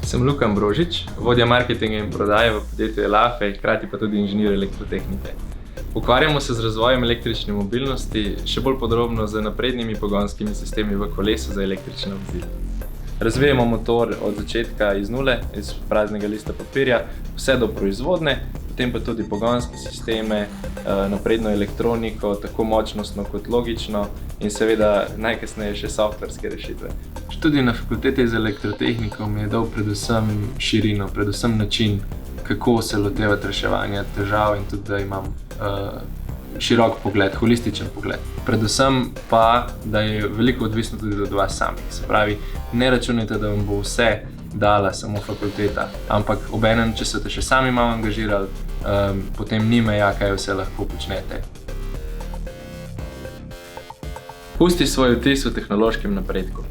Sem Luka Ambrožič, vodja marketinga in prodaje v podjetju Elafe, hkrati pa tudi inženir elektrotehnike. Ukvarjamo se z razvojem električne mobilnosti, še bolj podrobno z naprednimi pogonskimi sistemi v kolesu za električna vozila. Razvijamo motor od začetka iz nule, iz praznega lista papirja, vse do proizvodne, potem pa tudi pogonske sisteme, napredno elektroniko, tako močnostno kot logično in seveda najkasneje še softverske rešitve. Študij na fakulteti za elektrotehniko mi je dal predvsem širino, predvsem način, kako se lotevati reševanja težav in tudi, da imam širok pogled, holističen pogled. Predvsem pa, da je veliko odvisno tudi od vas samih. Se pravi, ne računajte, da vam bo vse dala samo fakulteta, ampak obenem, če ste še sami malo angažirali, potem ni meja, kaj vse lahko počnete. Pusti svoj vtis v tehnološkem napredku.